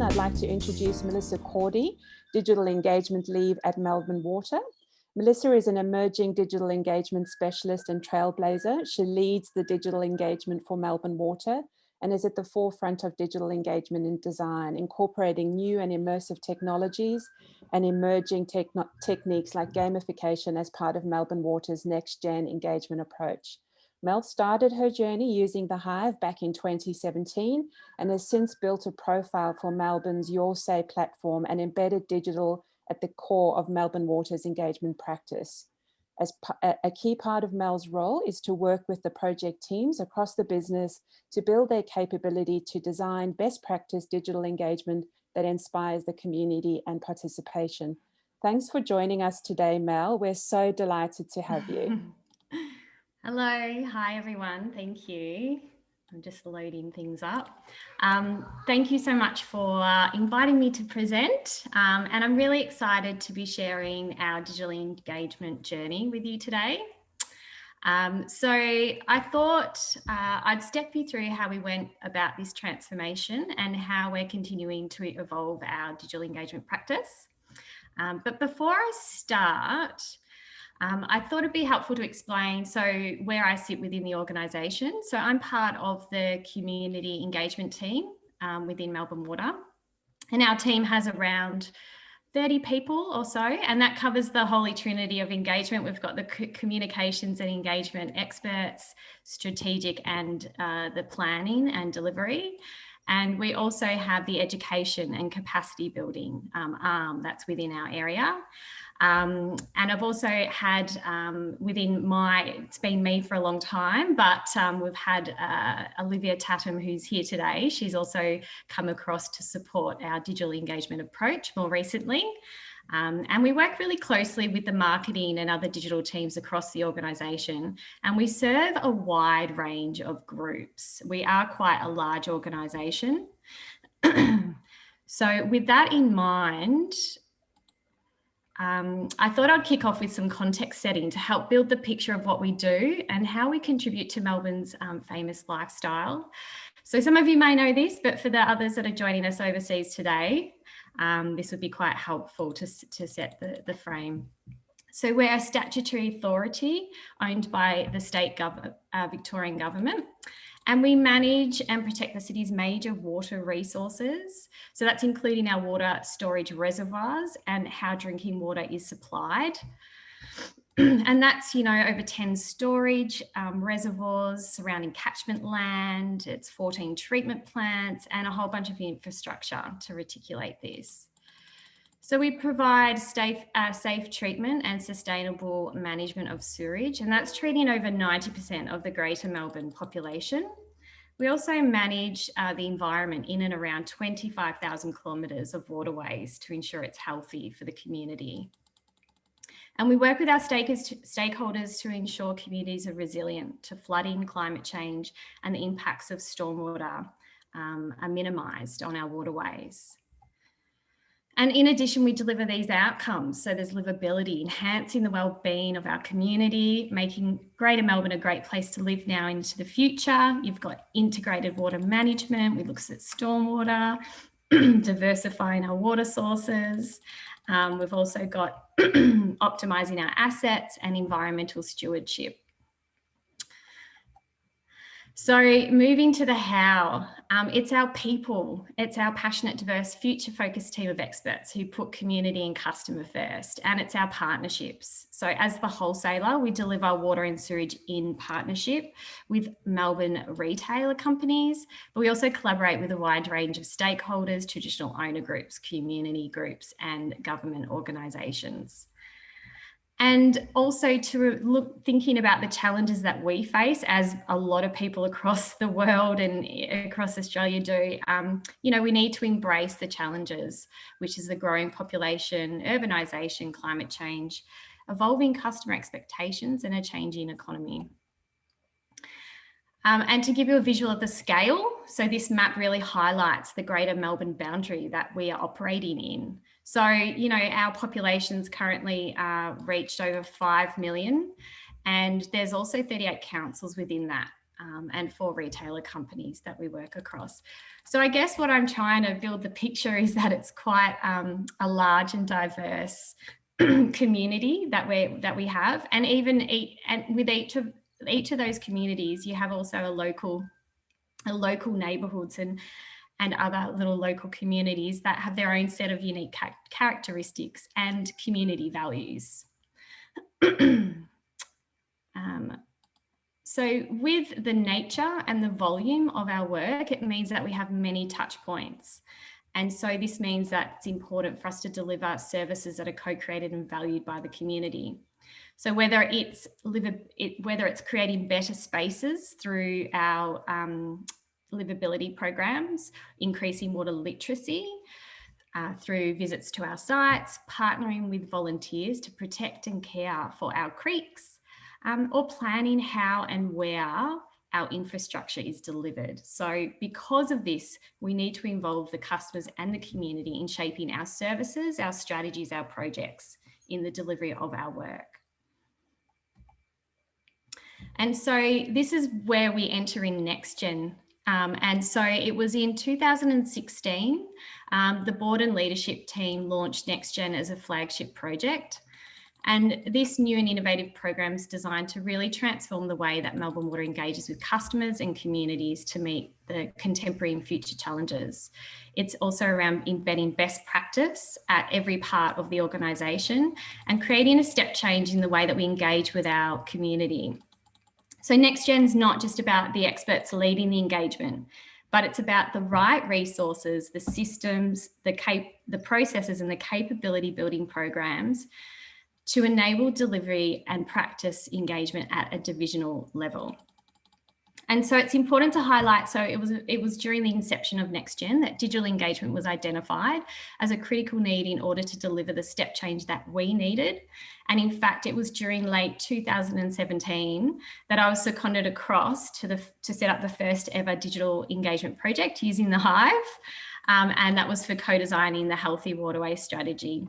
I'd like to introduce Melissa Cordy, Digital Engagement Lead at Melbourne Water. Melissa is an emerging digital engagement specialist and trailblazer. She leads the digital engagement for Melbourne Water and is at the forefront of digital engagement in design, incorporating new and immersive technologies and emerging techniques like gamification as part of Melbourne Water's Nextgen engagement approach. Mel started her journey using the HiVE back in 2017 and has since built a profile for Melbourne's Your Say platform and embedded digital at the core of Melbourne Water's engagement practice. As a key part of Mel's role is to work with the project teams across the business to build their capability to design best practice digital engagement that inspires the community and participation. Thanks for joining us today, Mel. We're so delighted to have you. Hello, hi everyone, thank you. I'm just loading things up. Thank you so much for inviting me to present, and I'm really excited to be sharing our digital engagement journey with you today. So I thought I'd step you through how we went about this transformation and how we're continuing to evolve our digital engagement practice. But before I start, I thought it'd be helpful to explain where I sit within the organisation. So I'm part of the community engagement team within Melbourne Water, and our team has around 30 people or so, and that covers the holy trinity of engagement. We've got the communications and engagement experts, strategic and the planning and delivery. And we also have the education and capacity building arm that's within our area. And I've also had it's been me for a long time, but we've had Olivia Tatham, who's here today. She's also come across to support our digital engagement approach more recently. And we work really closely with the marketing and other digital teams across the organisation, and we serve a wide range of groups. We are quite a large organisation. So with that in mind, I thought I'd kick off with some context setting to help build the picture of what we do and how we contribute to Melbourne's famous lifestyle. So some of you may know this, but for the others that are joining us overseas today, this would be quite helpful to set the frame. So we're a statutory authority owned by the state Victorian government, and we manage and protect the city's major water resources. So that's including our water storage reservoirs and how drinking water is supplied. And that's, over 10 storage reservoirs surrounding catchment land. It's 14 treatment plants and a whole bunch of infrastructure to reticulate this. So we provide safe treatment and sustainable management of sewage, and that's treating over 90% of the Greater Melbourne population. We also manage the environment in and around 25,000 kilometres of waterways to ensure it's healthy for the community. And we work with our stakeholders to ensure communities are resilient to flooding, climate change, and the impacts of stormwater are minimised on our waterways. And in addition, we deliver these outcomes. So there's livability, enhancing the well-being of our community, making Greater Melbourne a great place to live now into the future. You've got integrated water management. We look at stormwater, diversifying our water sources. We've also got optimising our assets and environmental stewardship. So moving to the how, it's our people, it's our passionate, diverse, future-focused team of experts who put community and customer first, and it's our partnerships. So as the wholesaler, we deliver water and sewage in partnership with Melbourne retailer companies, but we also collaborate with a wide range of stakeholders, traditional owner groups, community groups, and government organisations. And also thinking about the challenges that we face, as a lot of people across the world and across Australia do, we need to embrace the challenges, which is the growing population, urbanisation, climate change, evolving customer expectations, and a changing economy. And to give you a visual of the scale, so this map really highlights the Greater Melbourne boundary that we are operating in. So, our population's currently reached over 5 million, and there's also 38 councils within that. and 4 retailer companies that we work across. So I guess what I'm trying to build the picture is that it's quite a large and diverse community that we have, and even with each of those communities, you have also a local neighbourhoods and other little local communities that have their own set of unique characteristics and community values. So with the nature and the volume of our work, it means that we have many touch points. And so this means that it's important for us to deliver services that are co-created and valued by the community. So whether it's creating better spaces through our livability programs, increasing water literacy through visits to our sites, partnering with volunteers to protect and care for our creeks, or planning how and where our infrastructure is delivered. So because of this, we need to involve the customers and the community in shaping our services, our strategies, our projects in the delivery of our work. And so this is where we enter in Nextgen. And so it was in 2016, the board and leadership team launched Nextgen as a flagship project. And this new and innovative program is designed to really transform the way that Melbourne Water engages with customers and communities to meet the contemporary and future challenges. It's also around embedding best practice at every part of the organisation and creating a step change in the way that we engage with our community. So Nextgen is not just about the experts leading the engagement, but it's about the right resources, the systems, the processes and the capability building programs to enable delivery and practice engagement at a divisional level. And so it's important to highlight, so it was during the inception of Nextgen that digital engagement was identified as a critical need in order to deliver the step change that we needed. And in fact, it was during late 2017 that I was seconded across to set up the first ever digital engagement project using the HiVE. And that was for co-designing the Healthy Waterway strategy.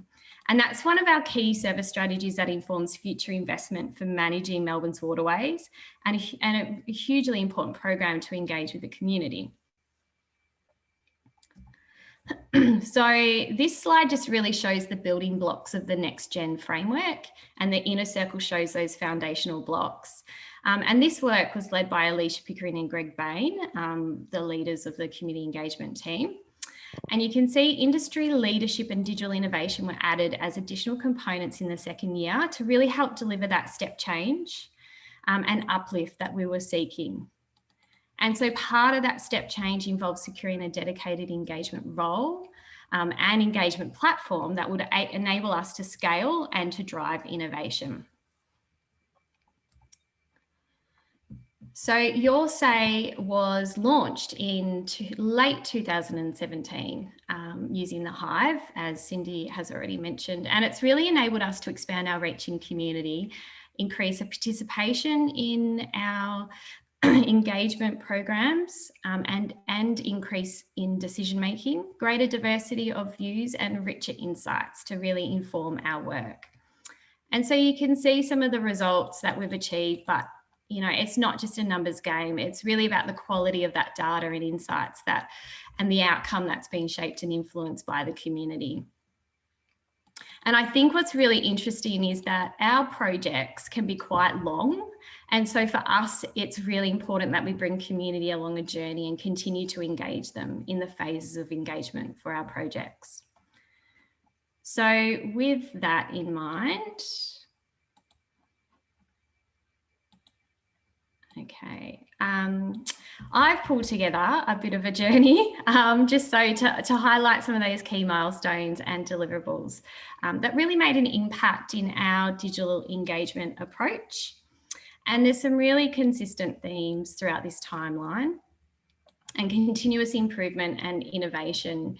And that's one of our key service strategies that informs future investment for managing Melbourne's waterways and a hugely important program to engage with the community. So this slide just really shows the building blocks of the Nextgen framework, and the inner circle shows those foundational blocks. And this work was led by Alicia Pickering and Greg Bain, the leaders of the community engagement team. And you can see industry leadership and digital innovation were added as additional components in the second year to really help deliver that step change and uplift that we were seeking. And so part of that step change involves securing a dedicated engagement role and engagement platform that would enable us to scale and to drive innovation. So Your Say was launched in late 2017 using the HiVE, as Cindy has already mentioned, and it's really enabled us to expand our reach in community, increase our participation in our engagement programs and increase in decision making, greater diversity of views and richer insights to really inform our work. And so you can see some of the results that we've achieved, but you know, it's not just a numbers game. It's really about the quality of that data and insights and the outcome that's been shaped and influenced by the community. And I think what's really interesting is that our projects can be quite long. And so for us, it's really important that we bring community along a journey and continue to engage them in the phases of engagement for our projects. So with that in mind, okay, I've pulled together a bit of a journey just so to highlight some of those key milestones and deliverables that really made an impact in our digital engagement approach. And there's some really consistent themes throughout this timeline, and continuous improvement and innovation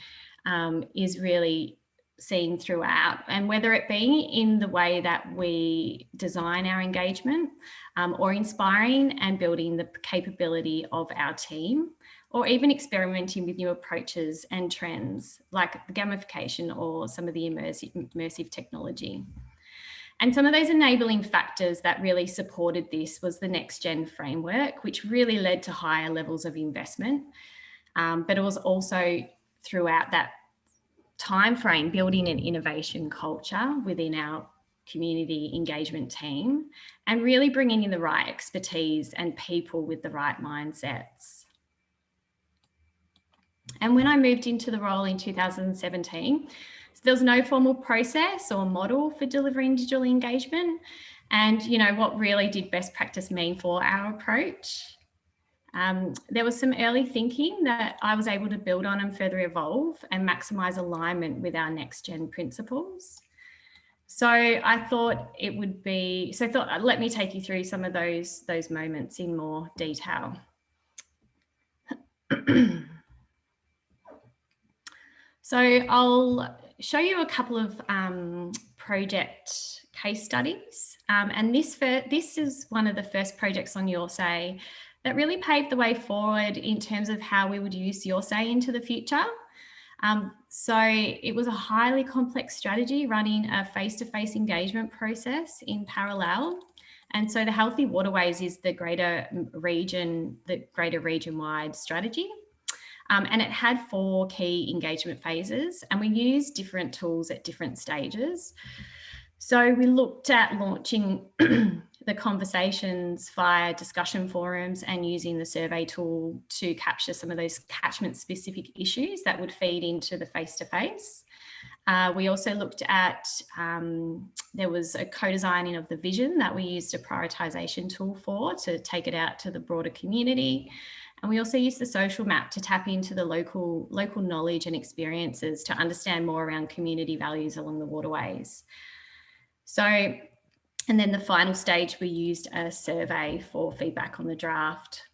is really seen throughout, and whether it be in the way that we design our engagement or inspiring and building the capability of our team, or even experimenting with new approaches and trends like gamification or some of the immersive technology. And some of those enabling factors that really supported this was the Nextgen Framework, which really led to higher levels of investment. But it was also throughout that time frame building an innovation culture within our community engagement team and really bringing in the right expertise and people with the right mindsets. And when I moved into the role in 2017, there was no formal process or model for delivering digital engagement. And, you know, what really did best practice mean for our approach? There was some early thinking that I was able to build on and further evolve and maximise alignment with our Nextgen principles. So I thought it would be, let me take you through some of those moments in more detail. So I'll show you a couple of project case studies. And this is one of the first projects on Your Say that really paved the way forward in terms of how we would use Your Say into the future. So it was a highly complex strategy running a face-to-face engagement process in parallel. And so the Healthy Waterways is the greater region-wide strategy. And it had 4 key engagement phases, and we used different tools at different stages. So we looked at launching the conversations via discussion forums and using the survey tool to capture some of those catchment-specific issues that would feed into the face-to-face. We also looked at, there was a co-designing of the vision that we used a prioritisation tool for to take it out to the broader community. And we also used the social map to tap into the local knowledge and experiences to understand more around community values along the waterways. So, and then the final stage, we used a survey for feedback on the draft.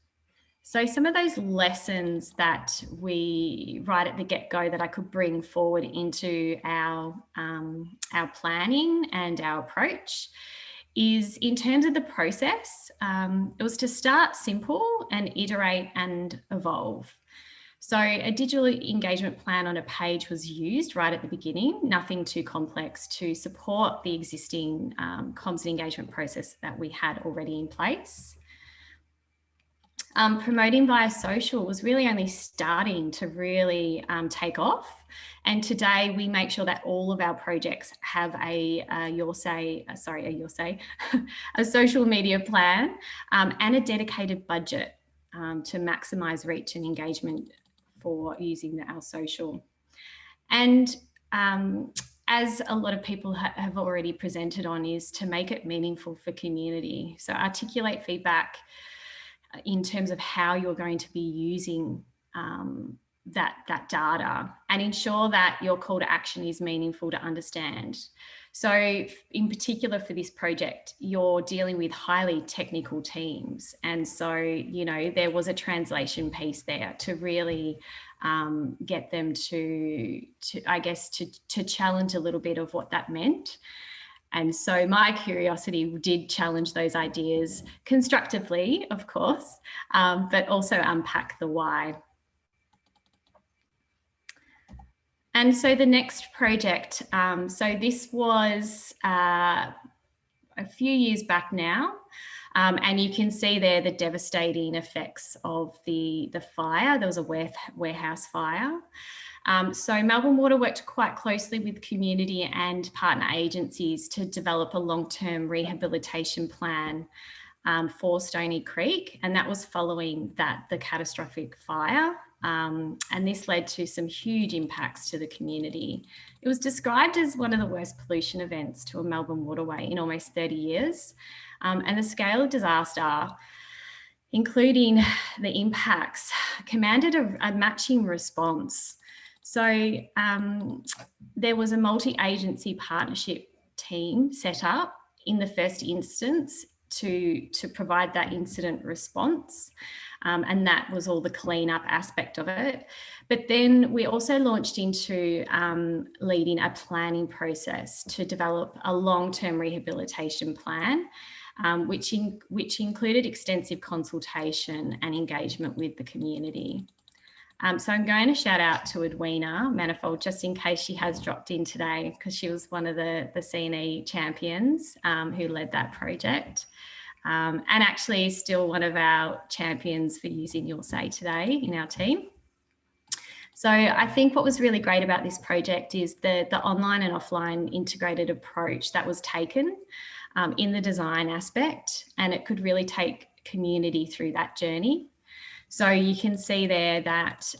So some of those lessons that we, right at the get-go, that I could bring forward into our planning and our approach is in terms of the process, it was to start simple and iterate and evolve. So a digital engagement plan on a page was used right at the beginning, nothing too complex, to support the existing comms and engagement process that we had already in place. Promoting via social was really only starting to really take off. And today we make sure that all of our projects have a social media plan and a dedicated budget to maximise reach and engagement for using our social. And as a lot of people have already presented on, is to make it meaningful for community. So articulate feedback in terms of how you're going to be using that data, and ensure that your call to action is meaningful to understand. So in particular for this project, you're dealing with highly technical teams. And so, you know, there was a translation piece there to really get them to challenge a little bit of what that meant. And so my curiosity did challenge those ideas constructively, of course, but also unpack the why. And so the next project, so this was a few years back now, and you can see there the devastating effects of the fire. There was a warehouse fire. So Melbourne Water worked quite closely with community and partner agencies to develop a long-term rehabilitation plan for Stoney Creek, and that was following the catastrophic fire. And this led to some huge impacts to the community. It was described as one of the worst pollution events to a Melbourne waterway in almost 30 years. And the scale of disaster, including the impacts, commanded a matching response. So there was a multi-agency partnership team set up in the first instance to provide that incident response. And that was all the cleanup aspect of it. But then we also launched into leading a planning process to develop a long-term rehabilitation plan, which included extensive consultation and engagement with the community. So I'm going to shout out to Edwina Manifold, just in case she has dropped in today, because she was one of the C&E champions who led that project. And actually still one of our champions for using Your Say today in our team. So I think what was really great about this project is the online and offline integrated approach that was taken in the design aspect, and it could really take community through that journey. So you can see there that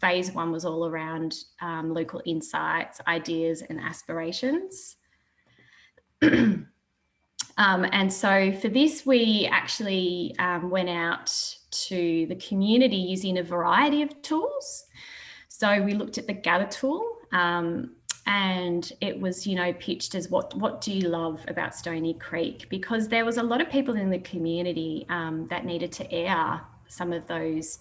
phase 1 was all around local insights, ideas and aspirations. And so for this, we actually went out to the community using a variety of tools. So we looked at the Gather tool, and it was, pitched as what do you love about Stoney Creek? Because there was a lot of people in the community that needed to air some of those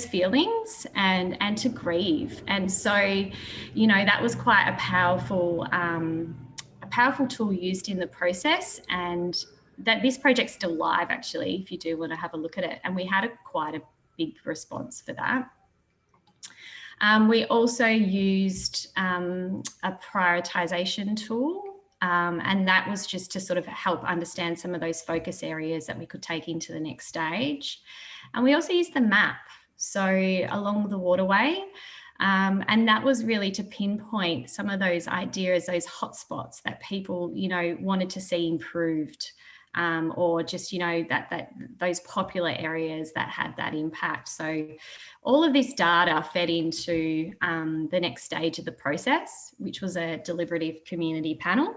feelings and to grieve. And so, that was quite a powerful tool used in the process, and that this project's still live actually, if you do want to have a look at it. And we had quite a big response for that. We also used a prioritization tool, and that was just to sort of help understand some of those focus areas that we could take into the next stage. And we also used the map, so along the waterway, and that was really to pinpoint some of those ideas, those hotspots that people, wanted to see improved, or just, that those popular areas that had that impact. So all of this data fed into the next stage of the process, which was a deliberative community panel.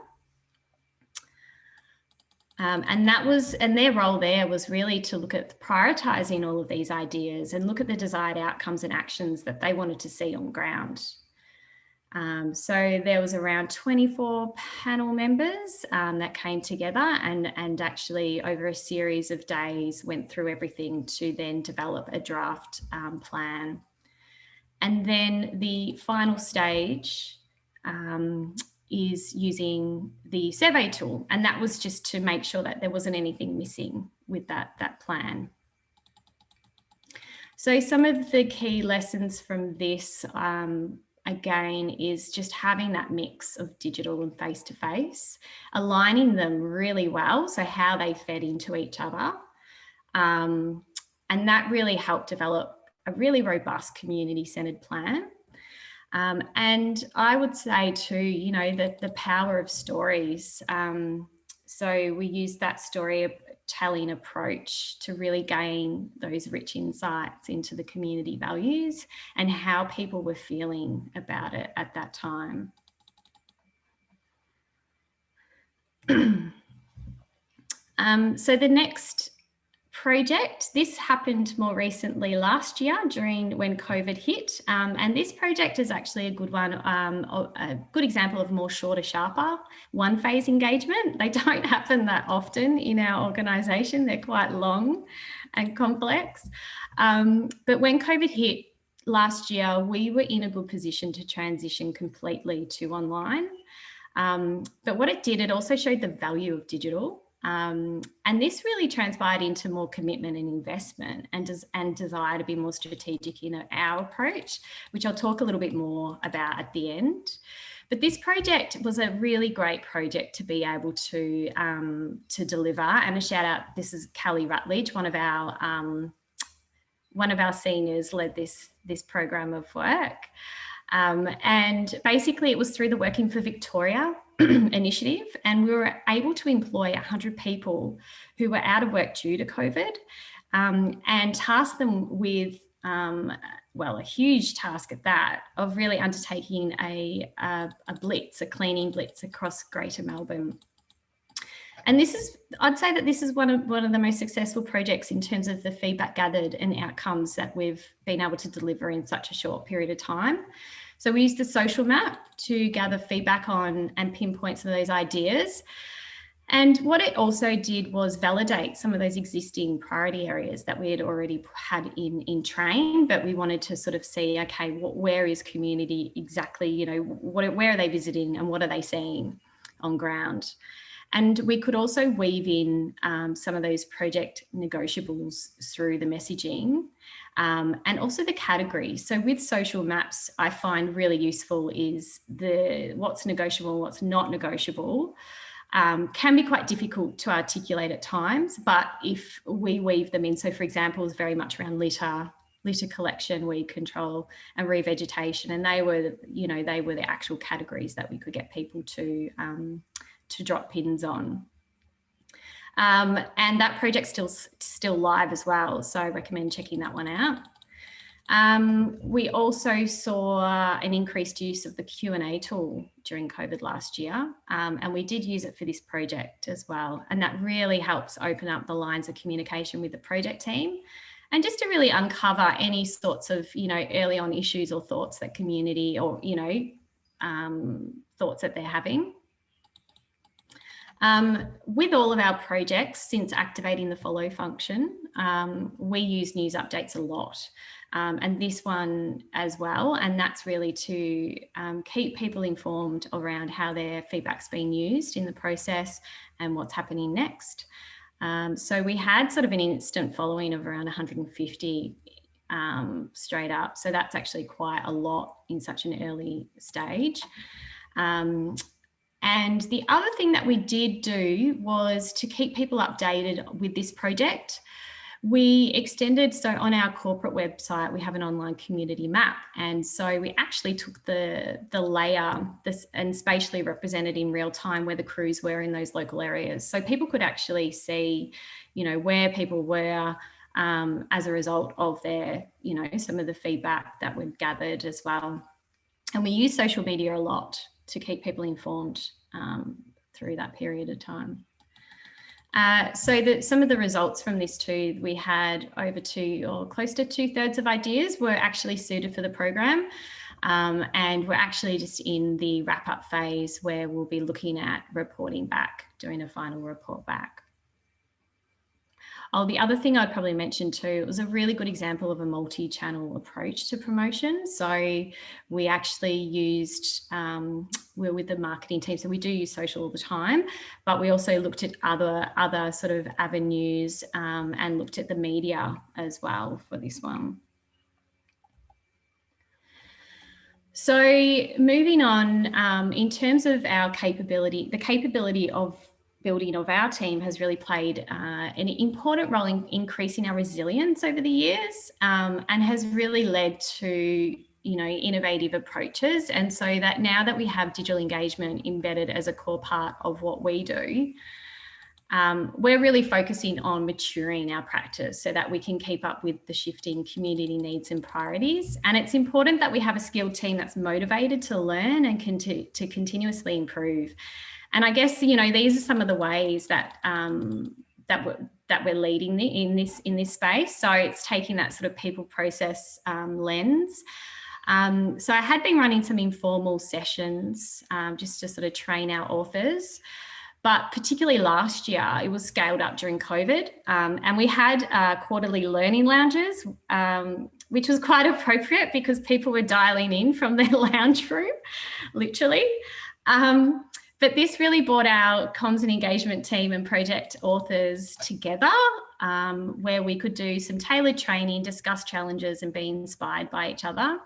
And their role there was really to look at prioritising all of these ideas and look at the desired outcomes and actions that they wanted to see on ground. So there was around 24 panel members that came together and actually over a series of days went through everything to then develop a draft plan. And then the final stage is using the survey tool, and that was just to make sure that there wasn't anything missing with that plan. So some of the key lessons from this again is just having that mix of digital and face-to-face, aligning them really well, so how they fed into each other, and that really helped develop a really robust community-centered plan. And I would say too, that the power of stories. So we used that storytelling approach to really gain those rich insights into the community values and how people were feeling about it at that time. So the next project, this happened more recently last year when COVID hit, and this project is actually a good one, a good example of more shorter, sharper one-phase engagement. They don't happen that often in our organisation. They're quite long and complex, but when COVID hit last year, we were in a good position to transition completely to online, but what it did, it also showed the value of digital. And this really transpired into more commitment and investment and desire to be more strategic in our approach, which I'll talk a little bit more about at the end. But this project was a really great project to be able to deliver. And a shout out, this is Callie Rutledge, one of our seniors led this program of work. And basically it was through the Working for Victoria initiative, and we were able to employ 100 people who were out of work due to COVID, and task them with, a huge task at that, of really undertaking a cleaning blitz across Greater Melbourne. And I'd say that this is one of the most successful projects in terms of the feedback gathered and outcomes that we've been able to deliver in such a short period of time. So we used the social map to gather feedback on and pinpoint some of those ideas. And what it also did was validate some of those existing priority areas that we had already had in train, but we wanted to sort of see, okay, where is community exactly, where are they visiting and what are they seeing on ground? And we could also weave in some of those project negotiables through the messaging and also the categories. So with social maps, I find really useful is what's negotiable, what's not negotiable. Can be quite difficult to articulate at times, but if we weave them in, so for example, it's very much around litter collection, weed control and revegetation, and they were the actual categories that we could get people to drop pins on. And that project's still live as well, so I recommend checking that one out. We also saw an increased use of the Q&A tool during COVID last year, and we did use it for this project as well. And that really helps open up the lines of communication with the project team, and just to really uncover any sorts of, early on issues or thoughts that community or, thoughts that they're having. With all of our projects, since activating the follow function, we use news updates a lot, and this one as well. And that's really to keep people informed around how their feedback's been used in the process and what's happening next. So we had sort of an instant following of around 150 straight up. So that's actually quite a lot in such an early stage. And the other thing that we did do was to keep people updated with this project. We extended, so on our corporate website, we have an online community map. And so we actually took the layer and spatially represented in real time where the crews were in those local areas. So people could actually see, where people were as a result of their, some of the feedback that we'd gathered as well. And we use social media a lot to keep people informed through that period of time. So some of the results from this too, we had over close to 2/3 of ideas were actually suited for the program. And we're actually just in the wrap up phase where we'll be looking at reporting back, doing a final report back. Oh, the other thing I'd probably mention too, it was a really good example of a multi-channel approach to promotion. So we actually used, we're with the marketing team, so we do use social all the time, but we also looked at other sort of avenues and looked at the media as well for this one. So moving on, in terms of our capability, the capability of building of our team has really played an important role in increasing our resilience over the years, and has really led to innovative approaches. And so that now that we have digital engagement embedded as a core part of what we do, we're really focusing on maturing our practice so that we can keep up with the shifting community needs and priorities. And it's important that we have a skilled team that's motivated to learn and to continuously improve. And I guess, these are some of the ways that that we're leading in this space. So it's taking that sort of people process lens. So I had been running some informal sessions just to sort of train our authors. But particularly last year, it was scaled up during COVID, and we had quarterly learning lounges, which was quite appropriate because people were dialing in from their lounge room, literally. But this really brought our comms and engagement team and project authors together, where we could do some tailored training, discuss challenges and be inspired by each other.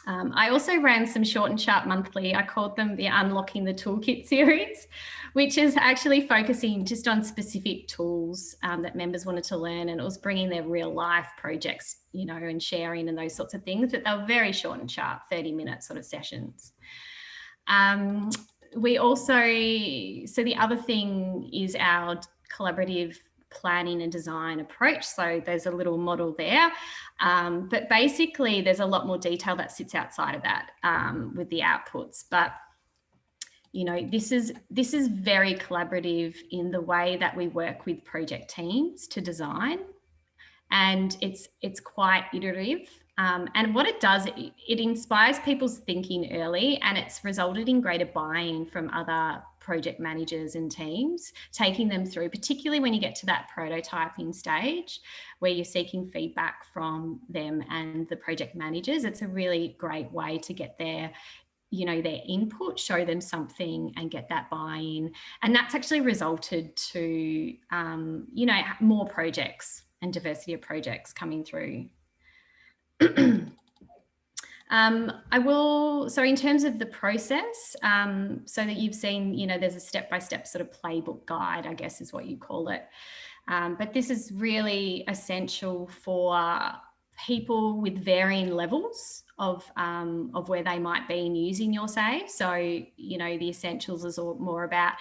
I also ran some short and sharp monthly. I called them the Unlocking the Toolkit series, which is actually focusing just on specific tools that members wanted to learn, and it was bringing their real life projects, and sharing and those sorts of things, but they were very short and sharp, 30-minute sort of sessions. We also, so the other thing is our collaborative planning and design approach. So there's a little model there, but basically there's a lot more detail that sits outside of that with the outputs. But this is very collaborative in the way that we work with project teams to design, and it's quite iterative. And what it does, it inspires people's thinking early, and it's resulted in greater buy-in from other project managers and teams, taking them through, particularly when you get to that prototyping stage where you're seeking feedback from them and the project managers. It's a really great way to get their their input, show them something and get that buy-in. And that's actually resulted to, more projects and diversity of projects coming through. So in terms of the process, so that you've seen, there's a step-by-step sort of playbook guide, I guess is what you call it. But this is really essential for people with varying levels of where they might be in using your say. So, the essentials is all more about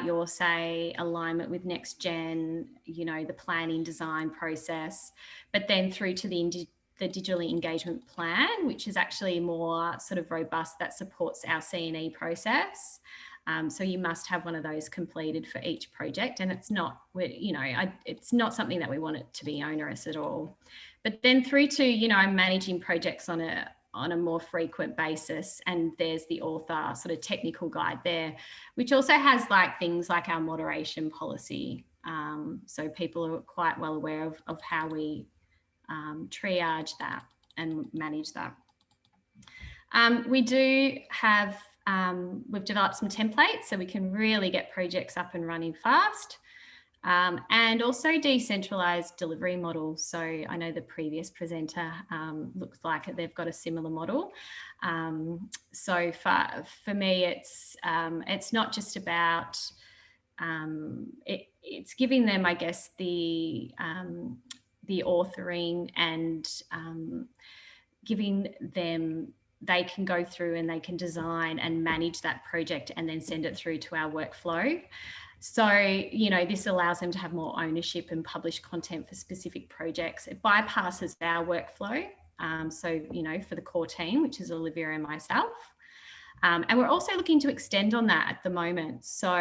your say, alignment with Nextgen, the planning design process, but then through to the digital engagement plan, which is actually more sort of robust, that supports our C&E process. So you must have one of those completed for each project, and it's not, it's not something that we want it to be onerous at all. But then through to, managing projects on a more frequent basis, and there's the author sort of technical guide there, which also has things like our moderation policy. So people are quite well aware of how we triage that and manage that. We do have, we've developed some templates so we can really get projects up and running fast, and also decentralized delivery models. So I know the previous presenter looks like they've got a similar model. So for me, it's not just about, it's giving them, I guess, the authoring and giving them, they can go through and they can design and manage that project and then send it through to our workflow. So, this allows them to have more ownership and publish content for specific projects. It bypasses our workflow. So, for the core team, which is Olivia and myself. And we're also looking to extend on that at the moment. So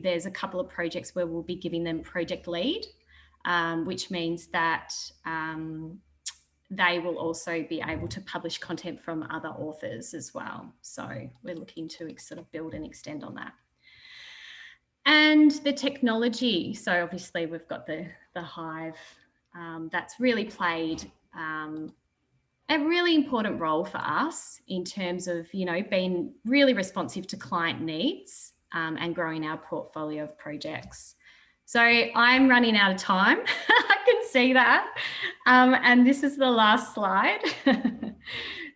there's a couple of projects where we'll be giving them project lead, which means that they will also be able to publish content from other authors as well. So we're looking to sort of build and extend on that. And the technology. So obviously we've got the HiVE that's really played a really important role for us in terms of, being really responsive to client needs and growing our portfolio of projects. So I'm running out of time. I can see that. And this is the last slide.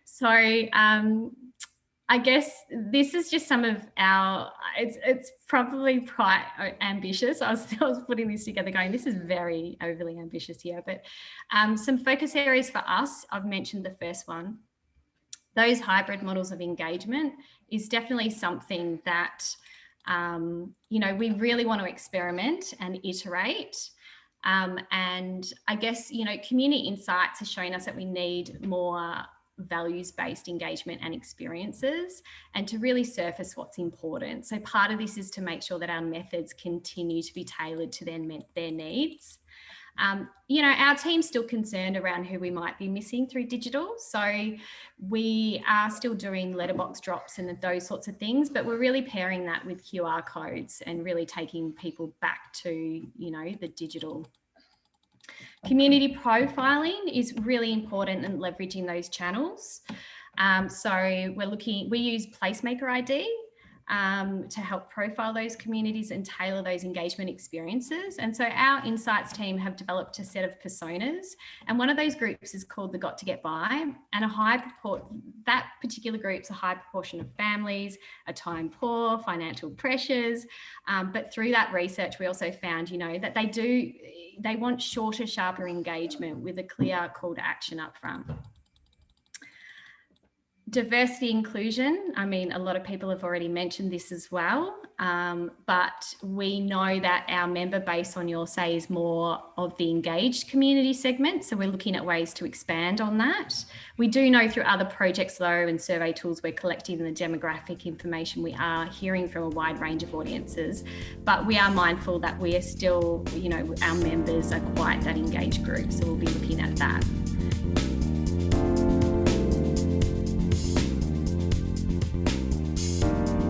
So I guess this is just some of our, it's probably quite ambitious. I was putting this together going, this is very overly ambitious here, but some focus areas for us, I've mentioned the first one. Those hybrid models of engagement is definitely something that we really want to experiment and iterate. And I guess, community insights are showing us that we need more values-based engagement and experiences, and to really surface what's important. So part of this is to make sure that our methods continue to be tailored to their needs. Our team's still concerned around who we might be missing through digital. So we are still doing letterbox drops and those sorts of things, but we're really pairing that with QR codes and really taking people back to, the digital. Community profiling is really important in leveraging those channels. So we use Placemaker ID to help profile those communities and tailor those engagement experiences. And so our insights team have developed a set of personas, and one of those groups is called the Got to Get By, and that particular group's a high proportion of families, are time poor, financial pressures. But through that research, we also found, that they want shorter, sharper engagement with a clear call to action up front. Diversity inclusion, a lot of people have already mentioned this as well, but we know that our member base on Your Say is more of the engaged community segment, so we're looking at ways to expand on that. We do know through other projects though and survey tools we're collecting the demographic information, we are hearing from a wide range of audiences, but we are mindful that we are still, our members are quite that engaged group, so we'll be looking at that.